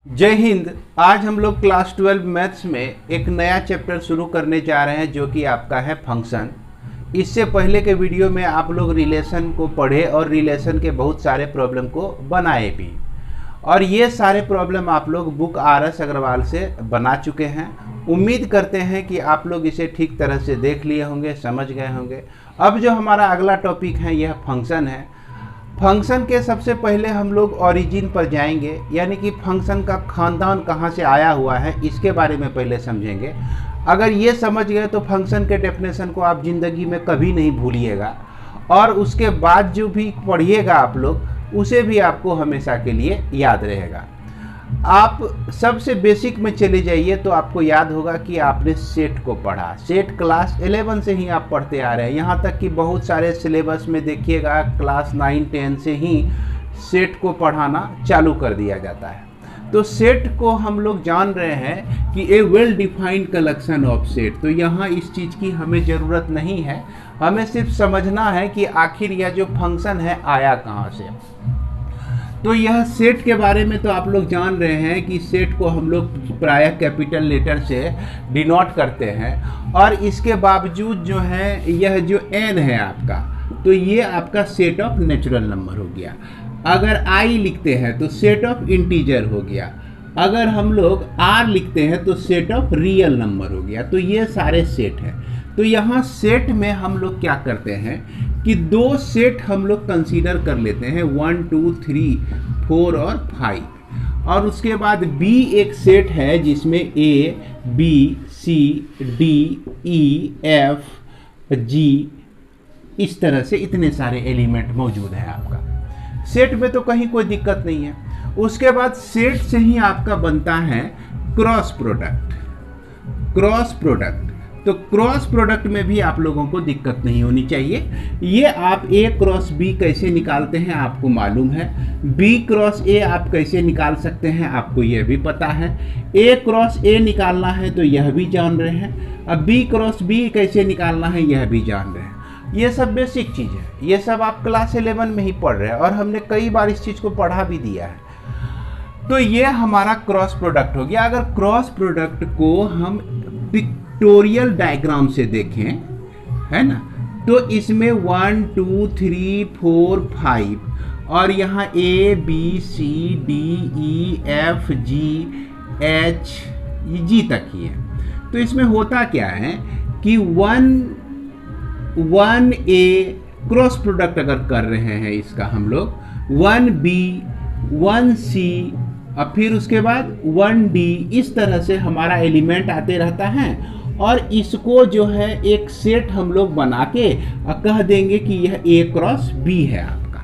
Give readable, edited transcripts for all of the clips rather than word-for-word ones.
जय हिंद। आज हम लोग क्लास 12 मैथ्स में एक नया चैप्टर शुरू करने जा रहे हैं जो कि आपका है फंक्शन। इससे पहले के वीडियो में आप लोग रिलेशन को पढ़े और रिलेशन के बहुत सारे प्रॉब्लम को बनाए भी, और ये सारे प्रॉब्लम आप लोग बुक RS अग्रवाल से बना चुके हैं। उम्मीद करते हैं कि आप लोग इसे ठीक तरह से देख लिए होंगे, समझ गए होंगे। अब जो हमारा अगला टॉपिक है यह फंक्शन है। फंक्शन के सबसे पहले हम लोग ओरिजिन पर जाएंगे, यानी कि फंक्शन का खानदान कहाँ से आया हुआ है इसके बारे में पहले समझेंगे। अगर ये समझ गए तो फंक्शन के डेफिनेशन को आप ज़िंदगी में कभी नहीं भूलिएगा, और उसके बाद जो भी पढ़िएगा आप लोग उसे भी आपको हमेशा के लिए याद रहेगा। आप सबसे बेसिक में चले जाइए तो आपको याद होगा कि आपने सेट को पढ़ा। सेट क्लास 11 से ही आप पढ़ते आ रहे हैं, यहाँ तक कि बहुत सारे सिलेबस में देखिएगा क्लास 9-10 से ही सेट को पढ़ाना चालू कर दिया जाता है। तो सेट को हम लोग जान रहे हैं कि a well defined collection of set. तो यहाँ इस चीज़ की हमें ज़रूरत नहीं है, हमें सिर्फ समझना है कि आखिर यह जो फंक्शन है आया कहाँ से। तो यह सेट के बारे में तो आप लोग जान रहे हैं कि सेट को हम लोग प्रायः कैपिटल लेटर से डिनोट करते हैं, और इसके बावजूद जो है यह जो n है आपका, तो ये आपका सेट ऑफ नेचुरल नंबर हो गया। अगर i लिखते हैं तो सेट ऑफ इंटीजर हो गया। अगर हम लोग r लिखते हैं तो सेट ऑफ रियल नंबर हो गया। तो ये सारे सेट हैं। तो यहाँ सेट में हम लोग क्या करते हैं कि दो सेट हम लोग कंसीडर कर लेते हैं, 1 2 3 4 और 5, और उसके बाद B एक सेट है जिसमें A B C D E F G इस तरह से इतने सारे एलिमेंट मौजूद हैं आपका सेट में, तो कहीं कोई दिक्कत नहीं है। उसके बाद सेट से ही आपका बनता है क्रॉस प्रोडक्ट। क्रॉस प्रोडक्ट, तो क्रॉस प्रोडक्ट में भी आप लोगों को दिक्कत नहीं होनी चाहिए। ये आप A क्रॉस B कैसे निकालते हैं आपको मालूम है, B क्रॉस A आप कैसे निकाल सकते हैं आपको यह भी पता है, A क्रॉस A निकालना है तो यह भी जान रहे हैं, अब B क्रॉस B कैसे निकालना है यह भी जान रहे हैं। ये सब बेसिक चीज़ है, ये सब आप क्लास 11 में ही पढ़ रहे हैं और हमने कई बार इस चीज़ को पढ़ा भी दिया है। तो ये हमारा क्रॉस प्रोडक्ट हो गया। अगर क्रॉस प्रोडक्ट को हम पिक्टोरियल डायग्राम से देखें, है ना, तो इसमें 1 2 3 4 5 और यहाँ A B C D E F G H G तक ही है। तो इसमें होता क्या है कि 1A क्रॉस प्रोडक्ट अगर कर रहे हैं इसका हम लोग 1B 1C और फिर उसके बाद 1D, इस तरह से हमारा एलिमेंट आते रहता है, और इसको जो है एक सेट हम लोग बना के कह देंगे कि यह A क्रॉस B है आपका।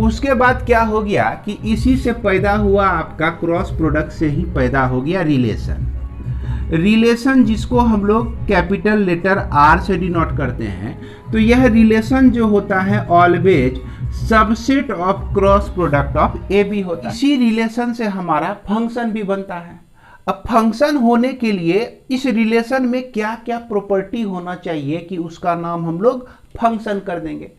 उसके बाद क्या हो गया कि इसी से पैदा हुआ आपका क्रॉस प्रोडक्ट से ही पैदा हो गया रिलेशन। रिलेशन जिसको हम लोग कैपिटल लेटर R से डिनोट करते हैं। तो यह रिलेशन जो होता है always subset of cross product of AB होता है। इसी रिलेशन से हमारा फंक्शन भी बनता है। अब फंक्शन होने के लिए इस रिलेशन में क्या क्या प्रॉपर्टी होना चाहिए कि उसका नाम हम लोग फंक्शन कर देंगे।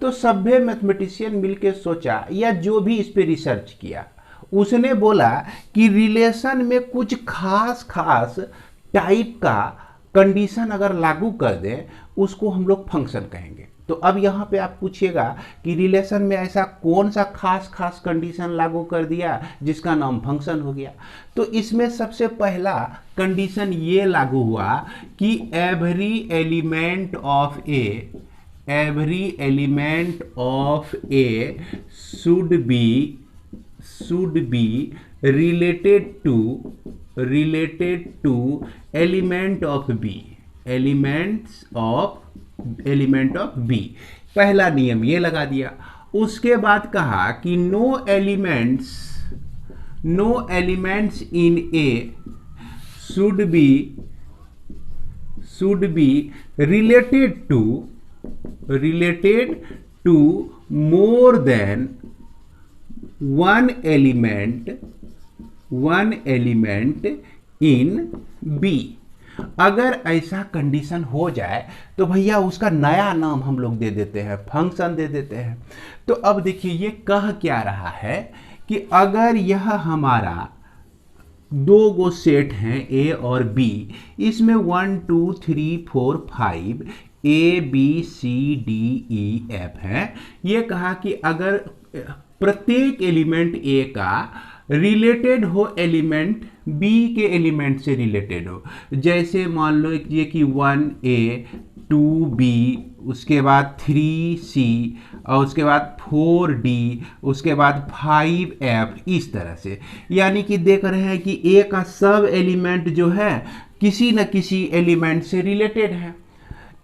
तो सभ्य मैथमेटिशियन मिलके सोचा, या जो भी इस पे रिसर्च किया उसने बोला कि रिलेशन में कुछ खास टाइप का कंडीशन अगर लागू कर दें उसको हम लोग फंक्शन कहेंगे। तो अब यहाँ पे आप पूछिएगा कि रिलेशन में ऐसा कौन सा खास कंडीशन लागू कर दिया जिसका नाम फंक्शन हो गया। तो इसमें सबसे पहला कंडीशन ये लागू हुआ कि every element of A should be related to element of B। पहला नियम ये लगा दिया। उसके बाद कहा कि no elements in A should be related to more than one element in B। अगर ऐसा कंडीशन हो जाए तो भैया उसका नया नाम हम लोग दे देते हैं, फंक्शन दे देते हैं। तो अब देखिए ये कह क्या रहा है कि अगर यह हमारा दो गो सेट हैं ए और बी, इसमें 1 2 3 4 5 A B C D E F है। ये कहा कि अगर प्रत्येक एलिमेंट ए का रिलेटेड हो एलिमेंट बी के एलिमेंट से रिलेटेड हो, जैसे मान लो ये कि 1A 2B उसके बाद 3C और उसके बाद 4D उसके बाद 5F, इस तरह से। यानी कि देख रहे हैं कि ए का सब एलिमेंट जो है किसी न किसी एलिमेंट से रिलेटेड है।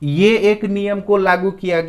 ये एक नियम को लागू किया गया।